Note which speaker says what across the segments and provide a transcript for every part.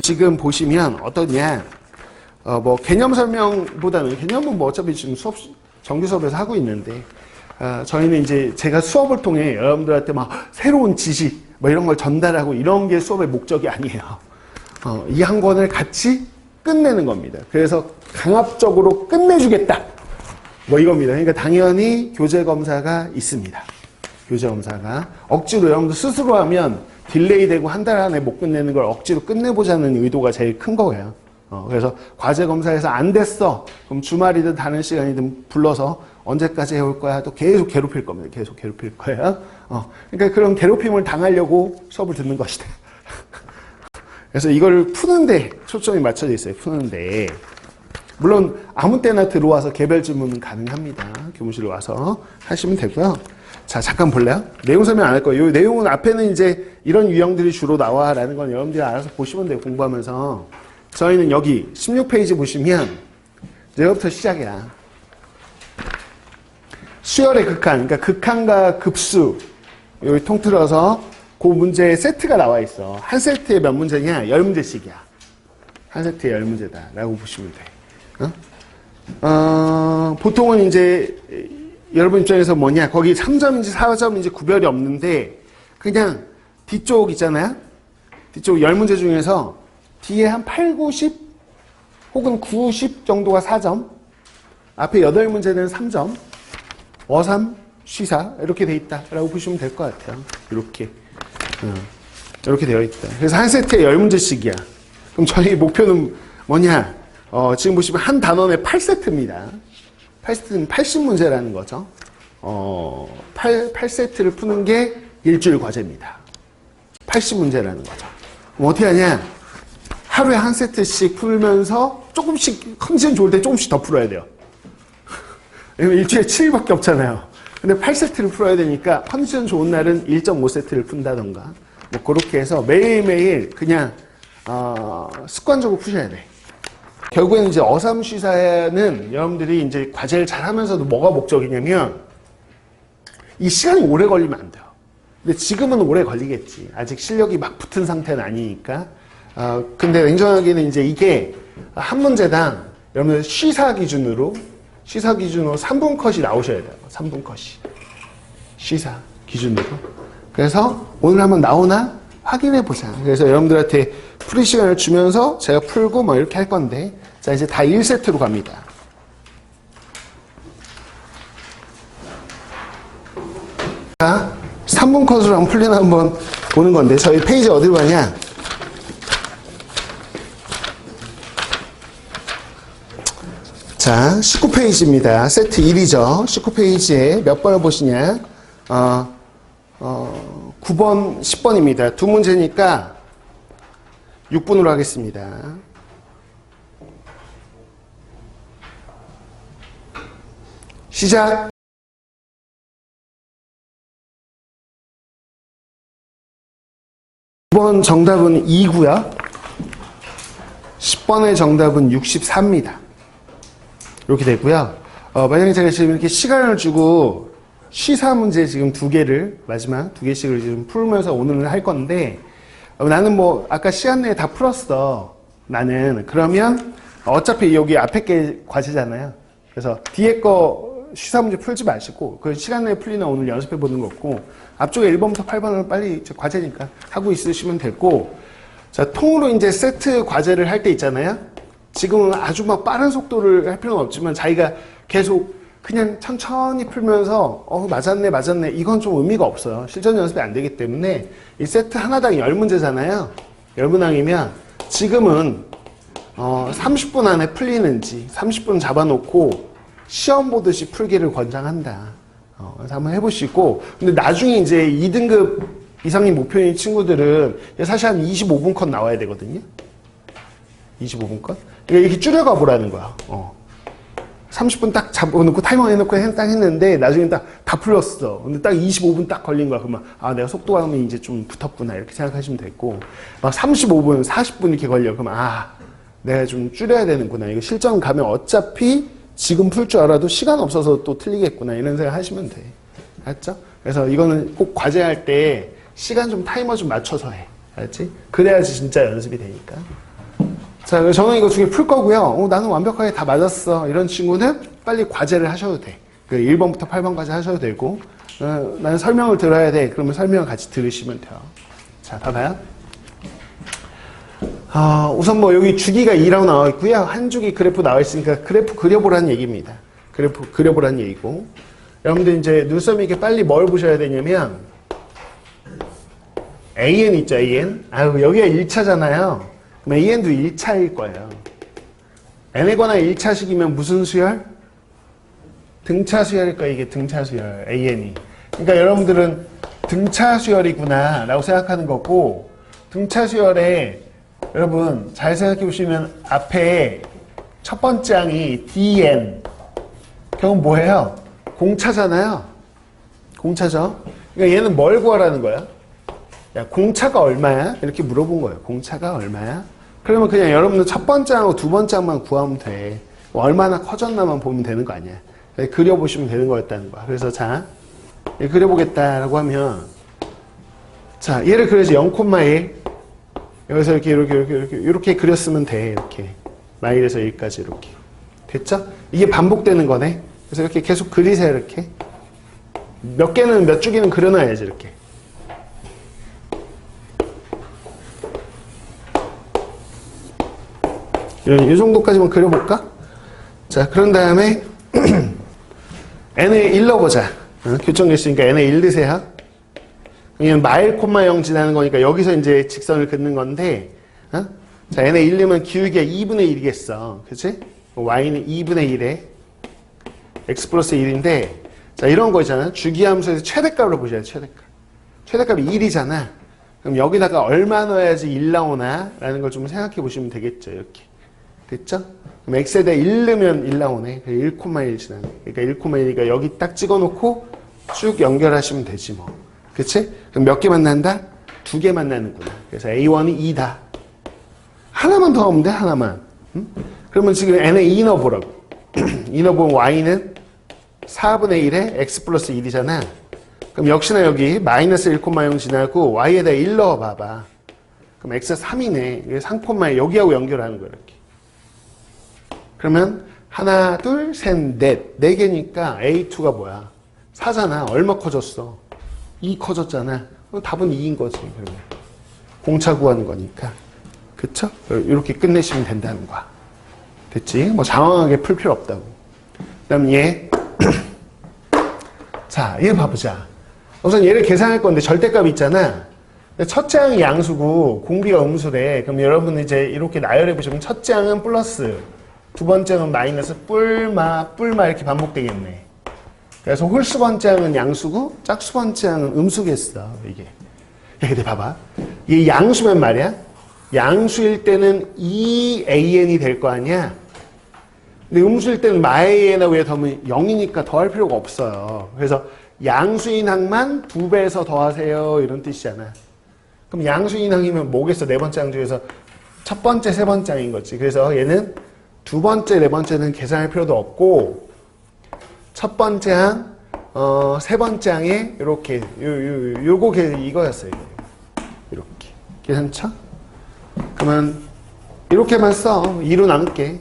Speaker 1: 지금 보시면 어떠냐, 뭐 개념 설명보다는 개념은 뭐 어차피 지금 정규 수업에서 하고 있는데, 저희는 이제 제가 수업을 통해 여러분들한테 막 새로운 지식 뭐 이런 걸 전달하고 이런 게 수업의 목적이 아니에요. 이 한 권을 같이 끝내는 겁니다. 그래서 강압적으로 끝내주겠다, 뭐 이겁니다. 그러니까 당연히 교재 검사가 있습니다. 교재 검사가 억지로 여러분들 스스로 하면 딜레이 되고 한 달 안에 못 끝내는 걸 억지로 끝내보자는 의도가 제일 큰 거예요. 그래서 과제 검사에서 안 됐어, 그럼 주말이든 다른 시간이든 불러서 언제까지 해올 거야? 또 계속 괴롭힐 겁니다. 계속 괴롭힐 거예요. 그러니까 그런 괴롭힘을 당하려고 수업을 듣는 것이다. 그래서 이걸 푸는데 초점이 맞춰져 있어요. 푸는데. 물론 아무 때나 들어와서 개별 질문은 가능합니다. 교무실에 와서 하시면 되고요. 자, 잠깐 볼래요? 내용 설명 안 할 거예요. 이 내용은 앞에는 이제 이런 유형들이 주로 나와라는 건 여러분들이 알아서 보시면 돼요. 공부하면서. 저희는 여기 16페이지 보시면 이제부터 시작이야. 수열의 극한, 그러니까 극한과 급수, 여기 통틀어서 그 문제의 세트가 나와 있어. 한 세트에 몇 문제냐? 10문제씩이야. 한 세트에 10문제다 라고 보시면 돼. 보통은 이제 여러분 입장에서 뭐냐, 거기 3점인지 4점인지 구별이 없는데 그냥 뒤쪽 있잖아요. 뒤쪽 10문제 중에서 뒤에 한 8, 90 혹은 90 정도가 4점, 앞에 8문제는 3점, 어삼, 쉬사 이렇게 돼 있다라고 보시면 될 것 같아요. 이렇게 되어 있다. 그래서 한 세트에 10문제씩이야. 그럼 저희 목표는 뭐냐? 지금 보시면 한 단원에 8세트입니다. 8세트는 80문제라는 거죠. 8세트를 푸는 게 일주일 과제입니다. 80문제라는 거죠. 그럼 어떻게 하냐? 하루에 한 세트씩 풀면서 조금씩 컨디션 좋을 때 조금씩 더 풀어야 돼요. 왜냐면 일주일에 7일밖에 없잖아요. 근데 8세트를 풀어야 되니까 컨디션 좋은 날은 1.5세트를 푼다던가 뭐 그렇게 해서 매일매일 그냥 습관적으로 푸셔야 돼. 결국에는 이제 어삼쉬사는 여러분들이 이제 과제를 잘 하면서도 뭐가 목적이냐면 이 시간이 오래 걸리면 안 돼요. 근데 지금은 오래 걸리겠지. 아직 실력이 막 붙은 상태는 아니니까. 근데 냉정하게는 이제 이게 한 문제당 여러분들 쉬사 기준으로 3분 컷이 나오셔야 돼요. 3분 컷이. 쉬사 기준으로. 그래서 오늘 한번 나오나 확인해 보자. 그래서 여러분들한테 풀이 시간을 주면서 제가 풀고 뭐 이렇게 할 건데, 자, 이제 다 1세트로 갑니다. 자, 3분 컷으로 한번 풀리나 한번 보는 건데, 저희 페이지 어디로 가냐? 자, 19페이지입니다. 세트 1이죠. 19페이지에 몇 번을 보시냐? 9번, 10번입니다. 두 문제니까 6분으로 하겠습니다. 시작! 9번 정답은 2고요. 10번의 정답은 64입니다. 이렇게 되고요. 만약에 제가 지금 이렇게 시간을 주고 쉬사 문제 지금 2개를, 마지막 2개씩을 지금 풀면서 오늘은 할 건데, 나는 뭐 아까 시간 내에 다 풀었어. 나는. 그러면 어차피 여기 앞에 게 과제잖아요. 그래서 뒤에 거 쉬사 문제 풀지 마시고 그 시간 내에 풀리나 오늘 연습해 보는 거고, 앞쪽에 1번부터 8번을 빨리 과제니까 하고 있으시면 됐고, 자, 통으로 이제 세트 과제를 할 때 있잖아요. 지금은 아주 막 빠른 속도를 할 필요는 없지만 자기가 계속 그냥 천천히 풀면서 맞았네 이건 좀 의미가 없어요. 실전 연습이 안 되기 때문에 이 세트 하나당 10문제잖아요. 10문항이면 지금은 30분 안에 풀리는지 30분 잡아놓고 시험 보듯이 풀기를 권장한다. 그래서 한번 해보시고, 근데 나중에 이제 2등급 이상이 목표인 친구들은 사실 한 25분 컷 나와야 되거든요. 25분 컷? 이렇게 줄여가 보라는 거야. 30분 딱 잡아놓고 타이머 해놓고 딱 했는데 나중에 딱 다 풀렸어. 근데 딱 25분 딱 걸린 거야. 그러면 내가 속도감이 이제 좀 붙었구나 이렇게 생각하시면 됐고, 막 35분, 40분 이렇게 걸려. 그러면 내가 좀 줄여야 되는구나. 이거 실전 가면 어차피 지금 풀 줄 알아도 시간 없어서 또 틀리겠구나 이런 생각 하시면 돼. 알았죠? 그래서 이거는 꼭 과제할 때 시간 좀 타이머 좀 맞춰서 해. 알았지? 그래야지 진짜 연습이 되니까. 자, 저는 이거 두 개 풀 거고요. 나는 완벽하게 다 맞았어. 이런 친구는 빨리 과제를 하셔도 돼. 그 1번부터 8번까지 하셔도 되고, 나는 설명을 들어야 돼. 그러면 설명을 같이 들으시면 돼요. 자, 봐봐요. 우선 뭐 여기 주기가 2라고 나와 있고요. 한 주기 그래프 나와 있으니까 그래프 그려보라는 얘기입니다. 그래프 그려보라는 얘기고. 여러분들 이제 눈썹이 이렇게 빨리 뭘 보셔야 되냐면, AN 있죠, AN? 여기가 1차잖아요. 그럼 AN도 1차일 거예요. n에 관한 1차식이면 무슨 수열? 등차 수열일 거예요. 이게 등차 수열, AN이. 그러니까 여러분들은 등차 수열이구나 라고 생각하는 거고, 등차 수열에 여러분 잘 생각해 보시면 앞에 첫 번째 항이 DN. 그건 뭐예요? 공차잖아요. 공차죠? 그러니까 얘는 뭘 구하라는 거야? 야, 공차가 얼마야? 이렇게 물어본 거예요. 공차가 얼마야? 그러면 그냥 여러분들 첫 번째 항하고 두 번째 항만 구하면 돼. 얼마나 커졌나만 보면 되는 거 아니야. 그려보시면 되는 거였다는 거야. 그래서 자, 그려보겠다라고 하면, 자, 얘를 그려서 0,1. 여기서 이렇게 그렸으면 돼. 이렇게. 마일에서 1까지 이렇게. 됐죠? 이게 반복되는 거네. 그래서 이렇게 계속 그리세요. 이렇게. 몇 개는, 몇 주기는 그려놔야지. 이렇게. 이 정도까지만 그려볼까? 자, 그런 다음에 n에 1 넣어보자. 교정이 있으니까 n에 1 넣으세요. 그냥 마일 콤마 0 지나는 거니까 여기서 이제 직선을 긋는 건데, 자, n에 1 넣으면 기울기가 2분의 1이겠어. 그치? y는 2분의 1에 x 플러스 1인데, 자, 이런 거 있잖아. 주기함수에서 최대값으로 보셔야 돼, 최대값. 최대값이 1이잖아. 그럼 여기다가 얼마 넣어야지 1 나오나? 라는 걸 좀 생각해 보시면 되겠죠, 이렇게. 됐죠? 그럼 x에 대해 1 넣으면 1 나오네. 1,1 지나네. 그러니까 1,1이니까 여기 딱 찍어놓고 쭉 연결하시면 되지 뭐. 그치? 그럼 몇 개 만난다? 2개 만나는구나. 그래서 A1이 2다. 하나만 더 하면 돼, 하나만. 응? 그러면 지금 n에 2 넣어보라고. 2 넣어보면 y는 4분의 1에 x 플러스 1이잖아. 그럼 역시나 여기 마이너스 1,0 지나고 y에다 1 넣어봐봐. 그럼 x가 3이네. 3,1 여기하고 연결하는 거야, 이렇게. 그러면 하나, 둘, 셋, 넷. 4개니까 A2가 뭐야? 4잖아. 얼마 커졌어? 2 커졌잖아. 답은 2인 거지. 그러면. 공차 구하는 거니까. 그쵸? 이렇게 끝내시면 된다는 거야. 됐지? 뭐 장황하게 풀 필요 없다고. 그 다음 얘. 자, 얘 봐보자. 우선 얘를 계산할 건데 절대값 있잖아. 첫째 항이 양수고 공비가 음수래. 그럼 여러분은 이제 이렇게 나열해 보시면 첫째 항은 플러스, 두 번째 항은 마이너스, 뿔마 이렇게 반복되겠네. 그래서 홀수 번째 항은 양수고 짝수 번째 항은 음수겠어. 이게. 근데 봐봐. 이게 양수면 말이야. 양수일 때는 2an이 될 거 아니야. 근데 음수일 때는 마An하고 얘 더하면 0이니까 더할 필요가 없어요. 그래서 양수인 항만 2배에서 더하세요. 이런 뜻이잖아. 그럼 양수인 항이면 뭐겠어? 네 번째 항 중에서 첫 번째, 세 번째 항인 거지. 그래서 얘는 두 번째, 네 번째는 계산할 필요도 없고 첫 번째 항, 세 번째 항에 이렇게 요거 이거였어요. 이렇게 계산쳐? 그러면 이렇게만 써. 2로 나눌게.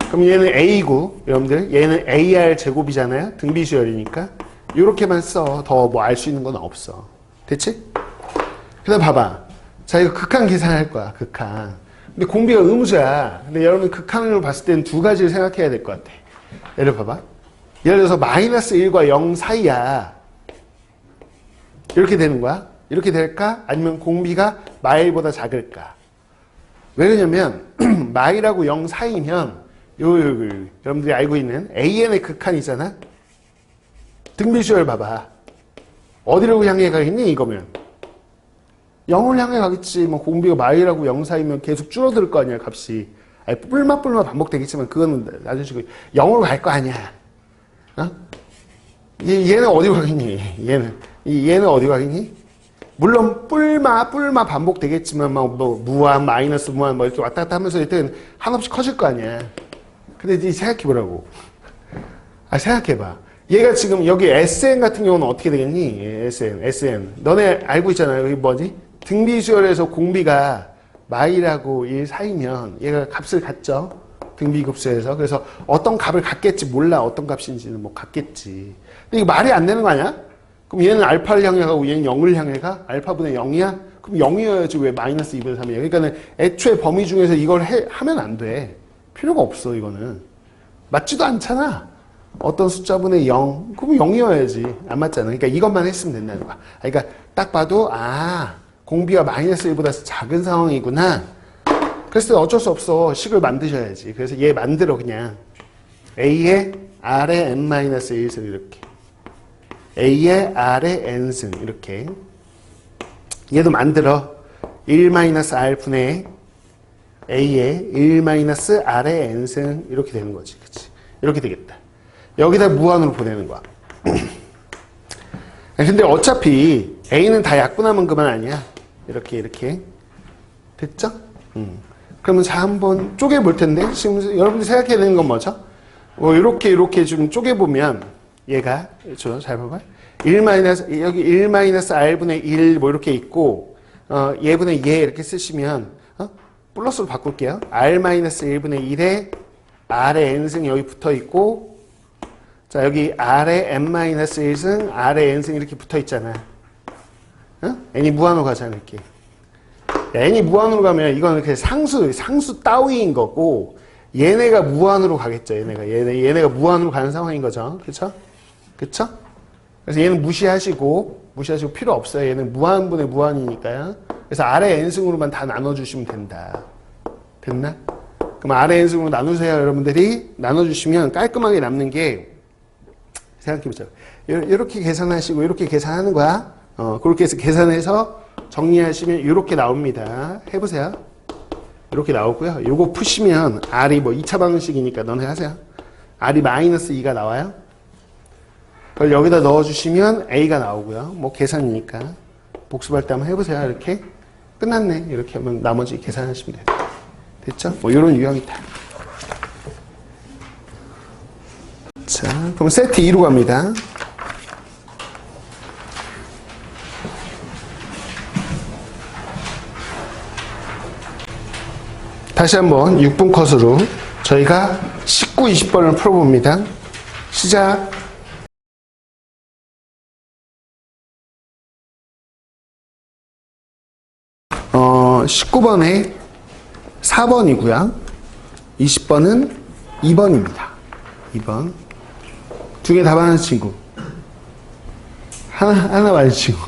Speaker 1: 그럼 얘는 A고 여러분들 얘는 AR 제곱이잖아요. 등비수열이니까 이렇게만 써. 더 뭐 알 수 있는 건 없어. 됐지? 그 다음 봐봐. 자, 이거 극한 계산할 거야. 극한. 근데 공비가 음수야. 근데 여러분 극한으로 봤을 때는 두 가지를 생각해야 될 것 같아. 예를 봐봐. 예를 들어서 마이너스 1과 0 사이야. 이렇게 되는 거야. 이렇게 될까? 아니면 공비가 마일보다 작을까? 왜 그러냐면 마일하고 0 사이면 여러분들이 알고 있는 AN의 극한이잖아. 등비수열 봐봐. 어디로 향해 가겠니? 이거면 0을 향해 가겠지. 뭐 공비가 마일하고 0 사이면 계속 줄어들 거 아니야, 값이. 아니, 뿔마 반복되겠지만 그거는 놔주시고 0으로 갈 거 아니야. 어? 얘는 어디로 가겠니? 얘는 어디로 가겠니? 물론 뿔마 반복되겠지만 뭐 무한, 마이너스 무한 뭐 이렇게 왔다 갔다 하면서 일단 한없이 커질 거 아니야. 근데 이제 생각해보라고. 생각해봐. 얘가 지금 여기 SN 같은 경우는 어떻게 되겠니? SN. 너네 알고 있잖아. 여기 뭐지? 등비수열에서 공비가 마일하고 1 사이면 얘가 값을 갖죠. 등비급수에서. 그래서 어떤 값을 갖겠지 몰라. 어떤 값인지는 뭐 갖겠지. 근데 이거 말이 안 되는 거 아니야? 그럼 얘는 알파를 향해 가고 얘는 0을 향해 가? 알파분의 0이야? 그럼 0이어야지 왜 마이너스 2분의 3이야? 그러니까는 애초에 범위 중에서 이걸 하면 안 돼. 필요가 없어 이거는. 맞지도 않잖아. 어떤 숫자분의 0. 그럼 0이어야지. 안 맞잖아. 그러니까 이것만 했으면 된다는 거야. 그러니까 딱 봐도 공비가 마이너스 1보다 작은 상황이구나. 그랬을 때 어쩔 수 없어. 식을 만드셔야지. 그래서 얘 만들어 그냥. A의 R의 n-1승 이렇게. A의 R의 n승 이렇게. 얘도 만들어. 1-R 분의 A의 1-R의 n승 이렇게 되는 거지. 그치? 이렇게 되겠다. 여기다 무한으로 보내는 거야. 근데 어차피 A는 다 약분하면 그만 아니야. 이렇게 됐죠? 그러면 자 한번 쪼개볼 텐데 지금 여러분들이 생각해야 되는 건 뭐죠? 이렇게 좀 쪼개보면 얘가 잘 봐봐. 1 여기 1-R분의 1 뭐 이렇게 있고 얘분의 얘 이렇게 쓰시면 플러스로 바꿀게요. R-1분의 1에 R의 n승 여기 붙어 있고 자 여기 R의 n-1승 R의 n승 이렇게 붙어 있잖아. n이 무한으로 가잖아 이렇게. n이 무한으로 가면 이거는 이렇게 상수 따위인 거고 얘네가 무한으로 가겠죠. 얘네가 무한으로 가는 상황인 거죠. 그쵸? 그래서 얘는 무시하시고 필요 없어요. 얘는 무한분의 무한이니까요. 그래서 R의 n승으로만 다 나눠주시면 된다. 됐나? 그럼 R의 n승으로 나누세요. 여러분들이 나눠주시면 깔끔하게 남는 게 생각해보자. 이렇게 계산하시고 이렇게 계산하는 거야. 그렇게 해서 계산해서 정리하시면 이렇게 나옵니다. 해보세요. 이렇게 나오고요. 요거 푸시면 R이 뭐 2차 방식이니까 너네 하세요. R이 마이너스 2가 나와요. 그걸 여기다 넣어주시면 A가 나오고요. 뭐 계산이니까 복습할 때 한번 해보세요. 이렇게 끝났네. 이렇게 하면 나머지 계산하시면 돼요. 됐죠? 뭐 이런 유형이다. 자, 그럼 세트 2로 갑니다. 다시 한번 6분 컷으로 저희가 19, 20번을 풀어봅니다. 시작. 19번에 4번이고요. 20번은 2번입니다. 2번. 두 개 다 맞는 친구. 하나 맞는 친구.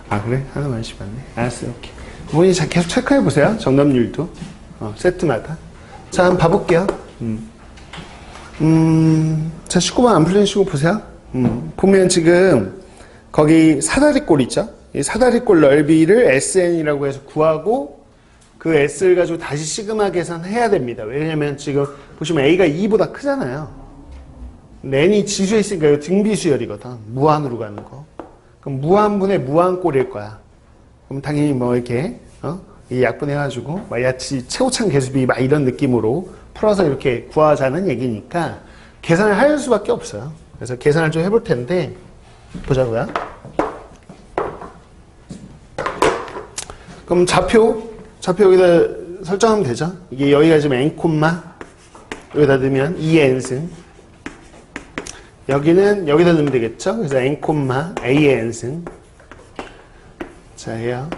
Speaker 1: 아, 그래? 하나 맞으시 맞네. 알았어요. 오케이. 부모님 계속 체크해보세요. 정답률도. 세트마다. 자, 한번 봐볼게요. 자, 19번 안 풀린 친구 보세요. 보면 지금 거기 사다리꼴 있죠? 이 사다리꼴 넓이를 SN이라고 해서 구하고 그 S를 가지고 다시 시그마 계산해야 됩니다. 왜냐면 지금 보시면 A가 2보다 크잖아요. n이 지수에 있으니까 이거 등비수열이거든. 무한으로 가는 거. 그럼 무한분의 무한꼴일 거야. 그럼 당연히 뭐 이렇게 이 약분해가지고 마야치 최고창 계수비 막 이런 느낌으로 풀어서 이렇게 구하자는 얘기니까 계산을 할 수밖에 없어요. 그래서 계산을 좀 해볼 텐데 보자고요. 그럼 좌표 여기다 설정하면 되죠. 이게 여기가 지금 n 콤마 여기다 넣으면 2n승 여기는 여기다 넣으면 되겠죠. 그래서 n 콤마 a의 n승 자 해요.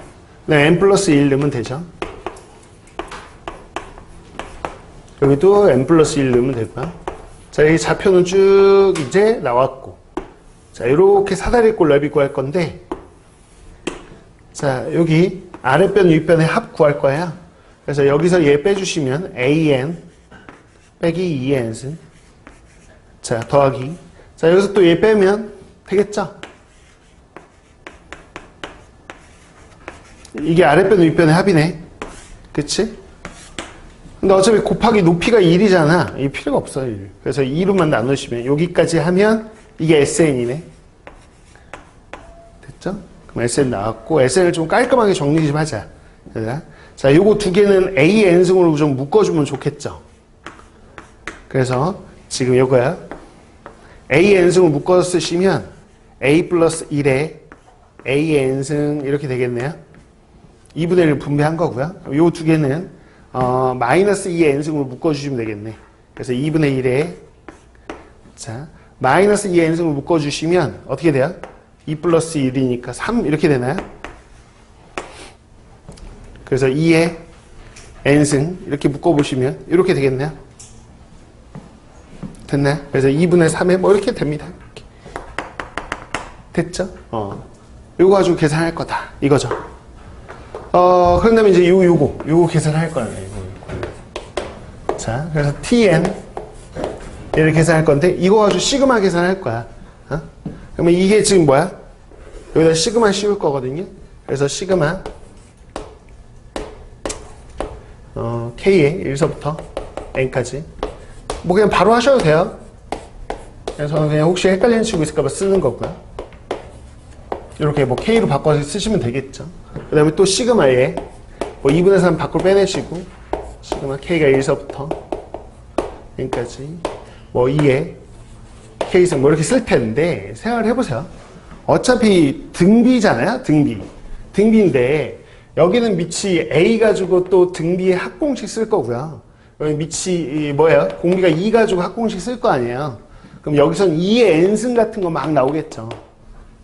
Speaker 1: 네, n 플러스 1 넣으면 되죠. 여기도 n 플러스 1 넣으면 되고요. 자, 여기 좌표는 쭉 이제 나왔고 자, 이렇게 사다리꼴 넓이 구할 건데 자, 여기 아랫변 윗변의 합 구할 거예요. 그래서 여기서 얘 빼주시면 an 빼기 2n승 자, 더하기 자, 여기서 또 얘 빼면 되겠죠? 이게 아랫변 윗변의 합이네. 그치? 근데 어차피 곱하기 높이가 1이잖아. 이 필요가 없어요. 1. 그래서 2로만 나누시면 여기까지 하면 이게 SN이네. 됐죠? 그럼 SN 나왔고 SN을 좀 깔끔하게 정리 좀 하자. 자, 요거 두 개는 A, N승으로 좀 묶어주면 좋겠죠? 그래서 지금 요거야. A, N승을 묶어서 쓰시면 A 플러스 1에 A, N승 이렇게 되겠네요. 2분의 1을 분배한 거고요. 요 두 개는 마이너스 2의 n승으로 묶어주시면 되겠네. 그래서 2분의 1에 자 마이너스 2의 n승으로 묶어주시면 어떻게 돼요? 2 플러스 1이니까 3 이렇게 되나요? 그래서 2의 n승 이렇게 묶어보시면 이렇게 되겠네요. 됐나요? 그래서 2분의 3에 뭐 이렇게 됩니다. 이렇게. 됐죠? 요거 가지고 계산할 거다. 이거죠. 그런 다음에 이제 요거 계산할 거네. 자, 그래서 tn 얘를 계산할 건데 이거 가지고 시그마 계산할 거야. 그러면 이게 지금 뭐야? 여기다 시그마 씌울 거거든요. 그래서 시그마 k에 1서부터 n까지 뭐 그냥 바로 하셔도 돼요. 그래서 저는 그냥 혹시 헷갈리는 친구 있을까봐 쓰는 거고요. 이렇게 뭐 k로 바꿔서 쓰시면 되겠죠. 그 다음에 또 시그마에 뭐 2분의 3 밖으로 빼내시고 시그마 k가 1서부터 n까지 뭐 2에 k승 뭐 이렇게 쓸 텐데 생각을 해보세요. 어차피 등비잖아요. 등비인데 여기는 밑이 a 가지고 또 등비의 합공식 쓸 거고요. 여기 밑이 뭐예요? 공비가 2 가지고 합공식 쓸 거 아니에요. 그럼 여기선 2의 n승 같은 거 막 나오겠죠.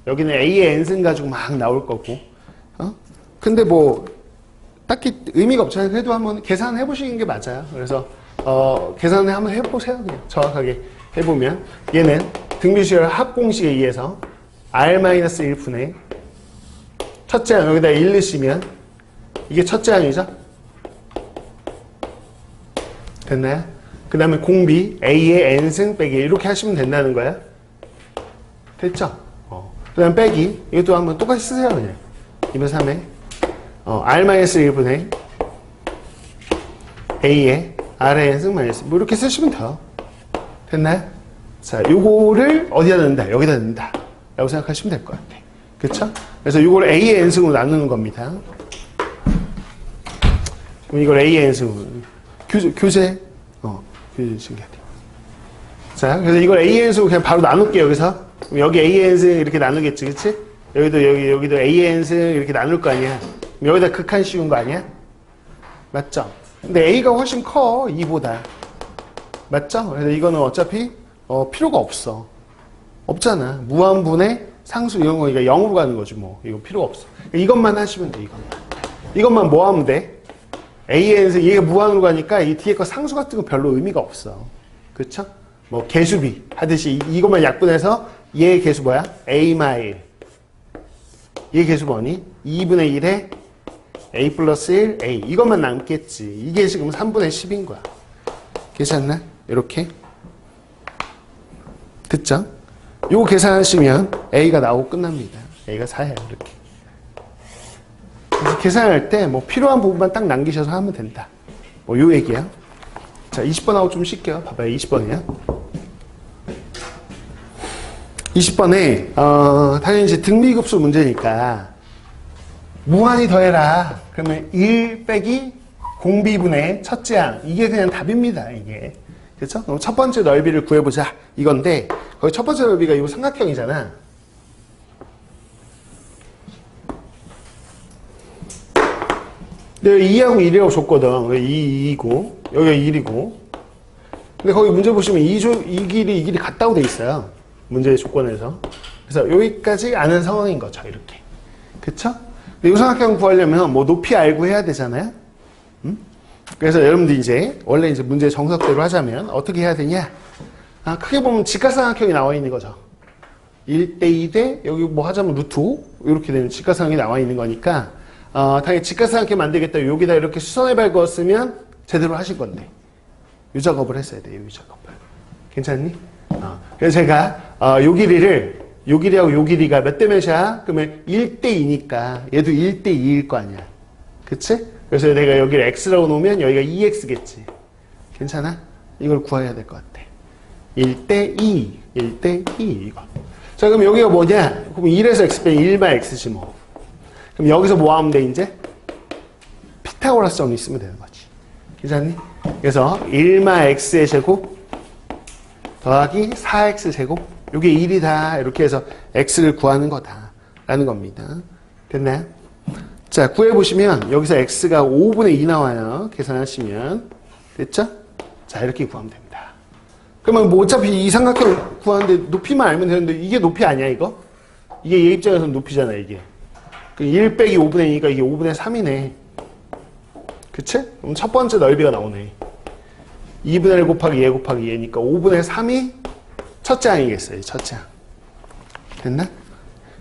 Speaker 1: 여기는 a의 n승 가지고 막 나올 거고. 근데 뭐 딱히 의미가 없잖아요. 그래도 한번 계산해 보시는 게 맞아요. 그래서 계산을 한번 해보세요. 그냥 정확하게 해보면 얘는 등비수열 합공식에 의해서 r-1분의 첫째 항 여기다 1 넣으시면 이게 첫째 항이죠? 됐나요? 그 다음에 공비 a의 n승 빼기 이렇게 하시면 된다는 거야. 됐죠? 그 다음 빼기 이것도 한번 똑같이 쓰세요. 그냥 2분의 3에 r-1분의 a의 r의 n승 마이너스 뭐 이렇게 쓰시면 돼요. 됐나요? 자, 요거를 어디다 넣는다? 여기다 넣는다 라고 생각하시면 될 것 같아. 그쵸? 그래서 요걸 a의 n승으로 나누는 겁니다. 그럼 이걸 a의 n승으로 교재 신기하네. 자, 그래서 이걸 a의 n승으로 그냥 바로 나눌게요. 여기서 그럼 여기 a의 n승 이렇게 나누겠지, 그치? 여기도 a의 n승 이렇게 나눌 거 아니야? 여기다 극한 씌운 거 아니야? 맞죠? 근데 a가 훨씬 커 2보다. 맞죠? 그래서 이거는 어차피 필요가 없어. 없잖아. 무한분의 상수 이런 거니까 0으로 가는 거지 뭐. 이거 필요가 없어. 이것만 하시면 돼. 이것만 뭐 하면 돼? a의 n승 얘가 무한으로 가니까 이 뒤에 거 상수 같은 거 별로 의미가 없어. 그쵸? 뭐 개수비 하듯이 이것만 약분해서 얘의 개수 뭐야? a-1. 얘 개수 뭐니? 2분의 1에 a 플러스 1 a 이것만 남겠지. 이게 지금 3분의 10인 거야. 괜찮나? 이렇게 듣죠? 요거 계산하시면 a가 나오고 끝납니다. a가 4예요. 이렇게. 그래서 계산할 때 뭐 필요한 부분만 딱 남기셔서 하면 된다. 뭐 요 얘기야. 자, 20번하고 좀 쉴게요. 봐봐요. 20번이야. 20번에 당연히 이제 등비급수 문제니까 무한히 더해라. 그러면 1 빼기 공비분의 첫째 항. 이게 그냥 답입니다. 이게. 그렇죠? 그럼 첫 번째 넓이를 구해보자. 이건데 거기 첫 번째 넓이가 이 삼각형이잖아. 근데 여기 2하고 1이라고 줬거든. 여기 2이고 여기가 1이고. 근데 거기 문제 보시면 이 길이 같다고 돼 있어요. 문제의 조건에서. 그래서 여기까지 아는 상황인 거죠. 이렇게. 그쵸? 근데 이 삼각형 구하려면 뭐 높이 알고 해야 되잖아요. 그래서 여러분들 이제 원래 이제 문제 정석대로 하자면 어떻게 해야 되냐? 크게 보면 직각삼각형이 나와 있는 거죠. 1대 2대 여기 뭐 하자면 루트 5 이렇게 되는 직각삼각형이 나와 있는 거니까 당연히 직각삼각형 만들겠다. 여기다 이렇게 수선해발 그었으면 제대로 하실 건데 이 작업을 했어야 돼요. 이 작업을. 괜찮니? 그래서 제가 요 길이하고 요 길이가 몇 대 몇이야? 그러면 1대 2니까 얘도 1대 2일 거 아니야. 그치? 그래서 내가 여기를 x라고 놓으면 여기가 2x겠지. 괜찮아? 이걸 구해야 될 것 같아. 1대 2. 1대 2 이거. 자, 그럼 여기가 뭐냐? 그럼 1에서 x 빼기 1만 x지 뭐. 그럼 여기서 뭐 하면 돼 이제? 피타고라스 정리 쓰면 되는 거지. 괜찮니? 그래서 1만 x의 제곱 더하기 4x 제곱 이게 1이다. 이렇게 해서 x를 구하는 거다. 라는 겁니다. 됐나요? 자, 자, 구해보시면 여기서 x가 5분의 2 나와요. 계산하시면. 됐죠? 자, 이렇게 구하면 됩니다. 그러면 뭐 어차피 이 삼각형 구하는데 높이만 알면 되는데 이게 높이 아니야, 이거? 이게 얘 입장에서는 높이잖아, 이게. 1 빼기 5분의 2니까 이게 5분의 3이네. 그치? 그럼 첫 번째 넓이가 나오네. 2분의 1 곱하기 얘 곱하기 얘니까 5분의 3이 첫째 항이겠어요, 첫째 항. 됐나?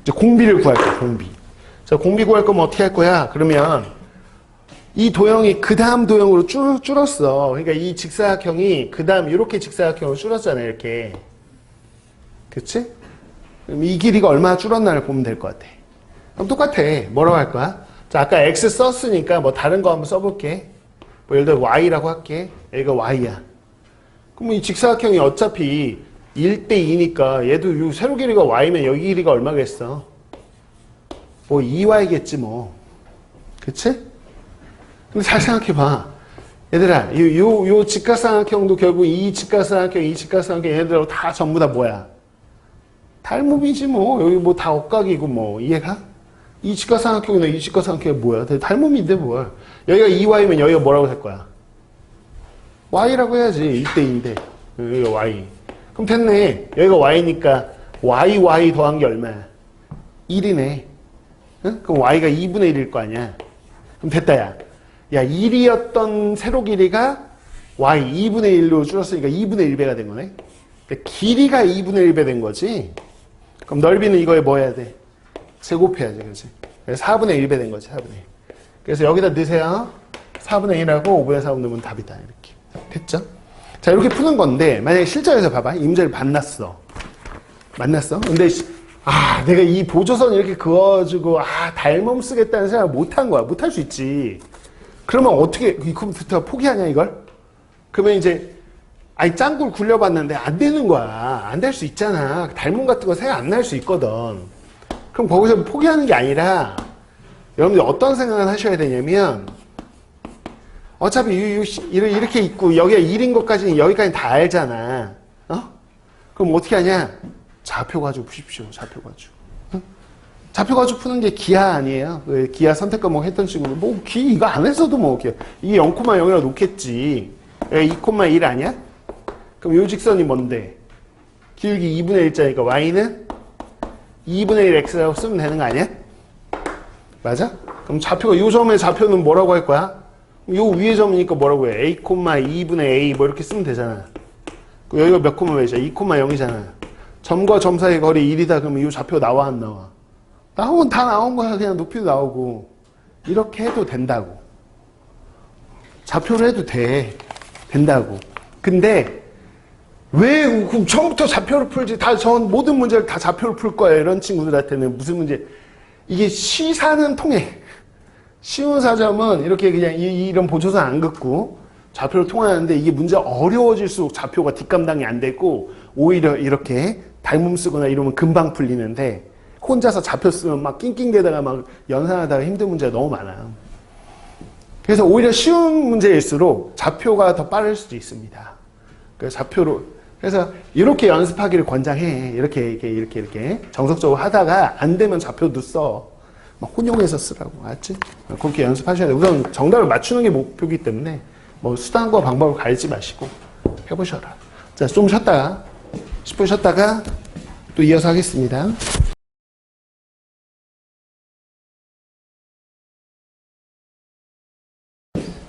Speaker 1: 이제 공비를 구할 거야, 공비. 자, 공비 구할 거면 어떻게 할 거야? 그러면 이 도형이 그 다음 도형으로 줄었어. 그러니까 이 직사각형이 그 다음 이렇게 직사각형으로 줄었잖아, 이렇게. 그치? 그럼 이 길이가 얼마나 줄었나를 보면 될 것 같아. 그럼 똑같아. 뭐라고 할 거야? 자, 아까 x 썼으니까 뭐 다른 거 한번 써볼게. 뭐 예를 들어 y라고 할게. 여기가 y야. 그럼 이 직사각형이 어차피 1대 2니까 얘도 이 세로 길이가 y면 여기 길이가 얼마겠어? 뭐 2y겠지 뭐. 그치? 근데 잘 생각해봐. 얘들아, 요 직각삼각형도 결국 이 직각삼각형, 이 직각삼각형 얘네들하고 다 전부 다 뭐야? 닮음이지 뭐. 여기 뭐 다 억각이고 뭐. 이해가? 이 직각삼각형이나 이 직각삼각형이 뭐야? 닮음인데 뭘. 여기가 2y면 여기가 뭐라고 할 거야? y라고 해야지. 1대2인데. 여기가 y. 그럼 됐네. 여기가 y니까 y 더한 게 얼마야? 1이네. 응? 그럼 y가 2분의 1일 거 아니야. 그럼 됐다, 야. 야, 1이었던 세로 길이가 y 2분의 1로 줄었으니까 2분의 1배가 된 거네. 그러니까 길이가 2분의 1배 된 거지. 그럼 넓이는 이거에 뭐 해야 돼? 제곱해야지, 그렇지? 그래서 4분의 1배 된 거지, 4분의 1. 그래서 여기다 넣으세요. 4분의 1하고 5분의 4 넣으면 답이다, 이렇게. 됐죠? 자, 이렇게 푸는 건데, 만약에 실전에서 봐봐. 이 문제를 만났어. 근데, 내가 이 보조선 이렇게 그어주고, 닮음 쓰겠다는 생각 못 한 거야. 못 할 수 있지. 그러면 어떻게, 이 컴퓨터 포기하냐, 이걸? 그러면 이제, 짱구를 굴려봤는데 안 되는 거야. 안 될 수 있잖아. 닮음 같은 거 생각 안 날 수 있거든. 그럼 거기서 포기하는 게 아니라, 여러분들 어떤 생각을 하셔야 되냐면, 어차피 이렇게 있고, 여기가 1인 것까지는 여기까지 다 알잖아. 그럼 어떻게 하냐? 좌표 가지고 푸십시오. 좌표 가지고. 좌표 가지고 푸는 게 기하 아니에요? 기하 선택 과목 했던 친구는 뭐 이거 안 했어도 뭐 이게 0,0이라 놓겠지. 2,1 아니야? 그럼 요 직선이 뭔데? 기울기 2분의 1자니까 y는 2분의 1 x라고 쓰면 되는 거 아니야? 맞아? 그럼 좌표가 요 점의 좌표는 뭐라고 할 거야? 요 위에 점이니까 뭐라고 해? a, 2분의 a 뭐 이렇게 쓰면 되잖아. 여기가 몇 콤마 몇이야? 2,0이잖아. 점과 점 사이 거리 1이다 그러면 이 좌표 나와 안 나와? 나오면 다 나온 거야. 그냥 높이도 나오고. 이렇게 해도 된다고. 좌표를 해도 된다고. 근데 왜 그럼 처음부터 좌표를 풀지? 전 모든 문제를 다 좌표를 풀 거야. 이런 친구들한테는 무슨 문제? 이게 시사는 통해. 쉬운 사점은 이렇게 그냥 이런 보조선 안 긋고 좌표를 통하는데 이게 문제가 어려워질수록 좌표가 뒷감당이 안 되고 오히려 이렇게 닮음 쓰거나 이러면 금방 풀리는데 혼자서 좌표 쓰면 막 낑낑대다가 막 연산하다가 힘든 문제가 너무 많아요. 그래서 오히려 쉬운 문제일수록 좌표가 더 빠를 수도 있습니다. 그래서 좌표로 그래서 이렇게 연습하기를 권장해. 이렇게 정석적으로 하다가 안 되면 좌표도 써. 막 혼용해서 쓰라고. 알았지? 그렇게 연습하셔야 돼. 우선 정답을 맞추는 게 목표이기 때문에 뭐 수단과 방법을 가리지 마시고 해보셔라. 자, 좀 쉬었다가 10분 쉬었다가 또 이어서 하겠습니다.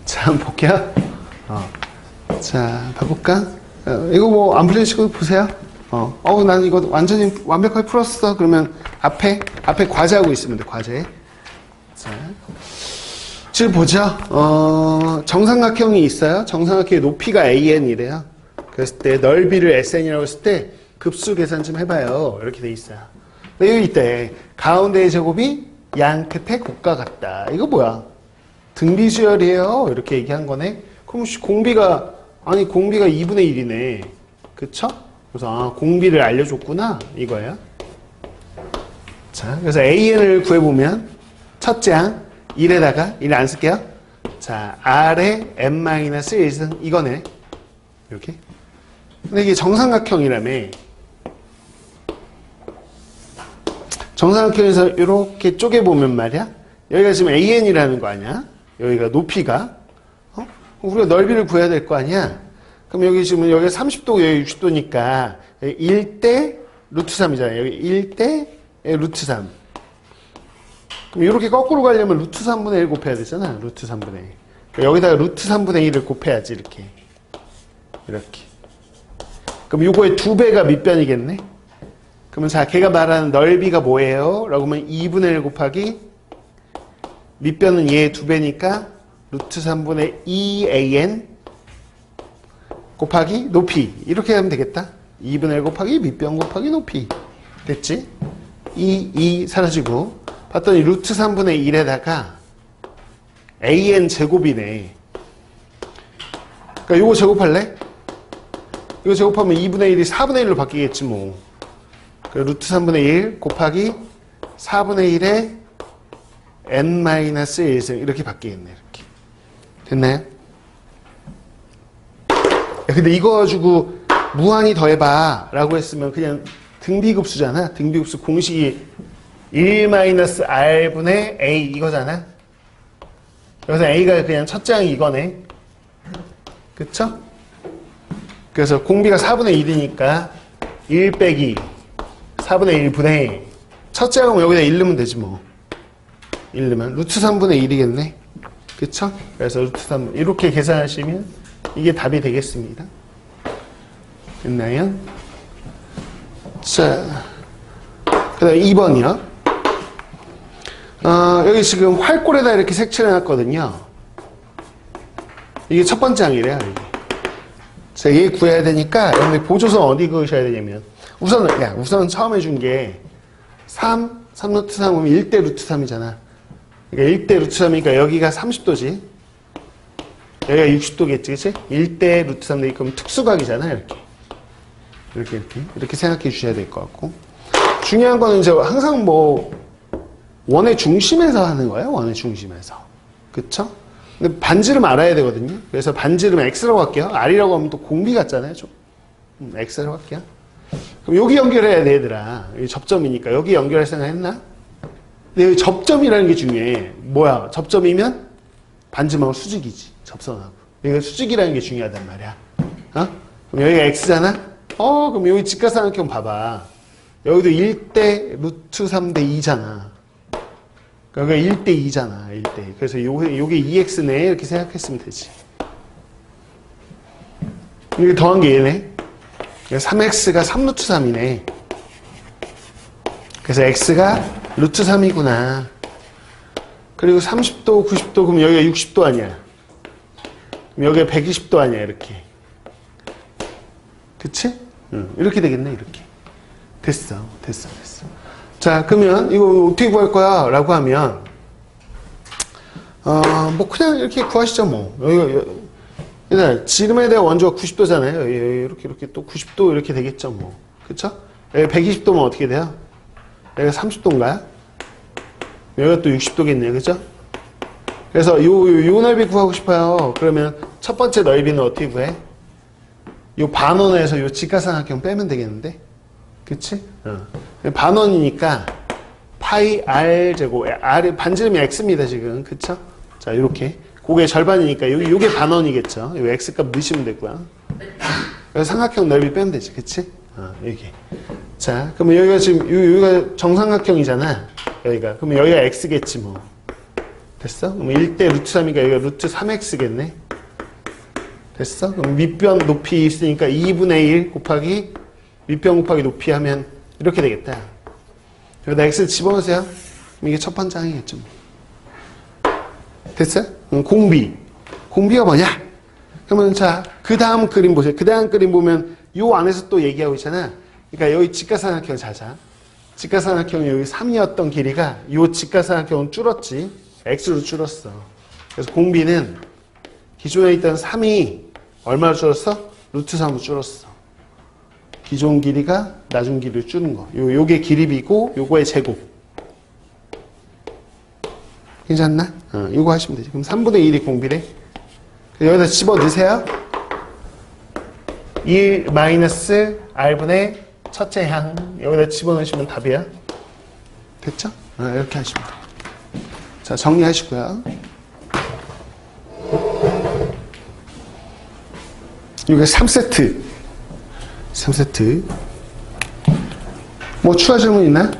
Speaker 1: 자, 한번 볼게요. 자, 봐볼까? 이거 뭐 안 풀리시고 보세요. 난 이거 완전히 완벽하게 풀었어. 그러면 앞에 과제하고 있으면 돼, 과제. 자, 지금 보죠. 정삼각형이 있어요. 정삼각형의 높이가 AN이래요. 그랬을 때 넓이를 SN이라고 했을 때 급수 계산 좀 해봐요. 이렇게 돼 있어요. 여기 있대. 가운데의 제곱이 양 끝의 곱과 같다. 이거 뭐야? 등비수열이에요. 이렇게 얘기한 거네. 그럼 공비가 2분의 1이네. 그쵸? 그래서 공비를 알려줬구나. 이거예요. 자, 그래서 AN을 구해보면 첫째 항 1에다가 1 안 쓸게요. 자, R에 n-1승 이거네. 이렇게. 근데 이게 정삼각형이라며. 정삼각형에서 이렇게 쪼개보면 말이야. 여기가 지금 AN이라는 거 아니야? 여기가 높이가. 우리가 넓이를 구해야 될 거 아니야? 그럼 여기 지금 여기가 30도고 여기 60도니까 1대 루트 3이잖아요. 여기 1대 루트 3. 그럼 이렇게 거꾸로 가려면 루트 3분의 1 곱해야 되잖아. 루트 3분의 1. 여기다가 루트 3분의 1을 곱해야지, 이렇게. 이렇게. 그럼 요거의 2배가 밑변이겠네? 그러면 자, 걔가 말하는 넓이가 뭐예요? 라고 하면 2분의 1 곱하기 밑변은 얘의 2배니까 루트 3분의 2an 곱하기 높이. 이렇게 하면 되겠다. 2분의 1 곱하기 밑변 곱하기 높이. 됐지? 2 사라지고 봤더니 루트 3분의 1에다가 an 제곱이네. 그러니까 요거 제곱할래? 이거 제곱하면 2분의 1이 4분의 1로 바뀌겠지 뭐. 루트 3분의 1 곱하기 4분의 1에 n-1승 이렇게 바뀌겠네. 이렇게. 됐나요? 야, 근데 이거 가지고 무한히 더해봐 라고 했으면 그냥 등비급수잖아. 등비급수 공식이 1-r분의 a 이거잖아. 여기서 a가 그냥 첫 장이 이거네. 그쵸? 그래서 공비가 4분의 1이니까 1 빼기 4분의 1분의 첫 장은 여기다 1 넣으면 되지 뭐. 1 넣으면 루트 3분의 1이겠네. 그쵸? 그래서 루트 3 이렇게 계산하시면 이게 답이 되겠습니다. 됐나요? 자, 그 다음 2번이요. 여기 지금 활골에다 이렇게 색칠해 놨거든요. 이게 첫 번째 항이래요. 이게. 자, 얘 구해야 되니까 여러분들 보조선 어디 그으셔야 되냐면 우선 처음 해준 게 3 루트 3이면 1대 루트 3이잖아. 그러니까 1대 루트 3이니까 여기가 30도지. 여기가 60도겠지, 그치? 1대 루트 3대 그럼 특수각이잖아, 이렇게 생각해 주셔야 될 것 같고. 중요한 거는 이제 항상 뭐, 원의 중심에서 하는 거예요, 원의 중심에서. 그쵸? 근데 반지름 알아야 되거든요. 그래서 반지름 X라고 할게요. R이라고 하면 또 공비 같잖아요, 좀. X라고 할게요. 그럼 여기 연결해야 돼, 얘들아. 여기 접점이니까. 여기 연결할 생각 했나? 근데 여기 접점이라는 게 중요해. 뭐야? 접점이면 반지름하고 수직이지. 접선하고. 여기가 수직이라는 게 중요하단 말이야. 그럼 여기가 X잖아? 그럼 여기 직각삼각형 봐봐. 여기도 1대 루트 3대 2잖아. 여기가 1대 2잖아. 1대. 그래서 요게 2X네. 이렇게 생각했으면 되지. 이게 더한 게 얘네. 3X가 3루트 3이네. 그래서 X가 루트 3이구나. 그리고 30도, 90도, 그럼 여기가 60도 아니야. 그럼 여기가 120도 아니야, 이렇게. 그치? 이렇게 되겠네, 이렇게. 됐어. 자, 그러면 이거 어떻게 구할 거야? 라고 하면, 뭐, 그냥 이렇게 구하시죠, 뭐. 여기가, 지름에 대한 원조가 90도잖아요. 이렇게 또 90도 이렇게 되겠죠, 뭐. 그쵸? 여기 120도면 어떻게 돼요? 여기가 30도인가요? 여기가 또 60도겠네요. 그죠? 그래서 요 넓이 구하고 싶어요. 그러면 첫 번째 넓이는 어떻게 구해? 요 반원에서 요 직각삼각형 빼면 되겠는데? 그치? 반원이니까 파이 r 제곱, r 반지름이 x입니다, 지금. 그쵸? 자, 요렇게. 그게 절반이니까 요게 반원이겠죠. 요 x값 넣으시면 되고요. 그래서 삼각형 넓이 빼면 되지. 그치? 여기. 자, 그러면 여기가 지금 여기가 정삼각형이잖아. 여기가. 그러면 여기가 x겠지 뭐. 됐어? 그럼 1대 루트 3이니까 여기가 루트 3x겠네. 됐어? 그럼 밑변 높이 있으니까 2분의 1 곱하기 밑변 곱하기 높이 하면 이렇게 되겠다. 여기다 x 집어넣으세요. 그럼 이게 첫 번째 항이겠죠. 됐어요? 공비가 뭐냐? 그러면 자, 그 다음 그림 보세요. 그 다음 그림 보면 요 안에서 또 얘기하고 있잖아. 그러니까 여기 직각삼각형 자자. 직각삼각형이 여기 3이었던 길이가 요 직각삼각형은 줄었지. x로 줄었어. 그래서 공비는 기존에 있던 3이 얼마로 줄었어? 루트 3으로 줄었어. 기존 길이가 나중 길이를 줄은 거. 요게 길이비고 요거의 제곱. 괜찮나? 이거 하시면 되지. 그럼 3분의 1이 공비래. 여기다 집어 넣으세요. 1 마이너스 r분의 첫째 항. 여기다 집어 넣으시면 답이야. 됐죠? 이렇게 하시면 돼요. 자, 정리하시고요. 이게 3세트. 3세트. 뭐 추가 질문 있나?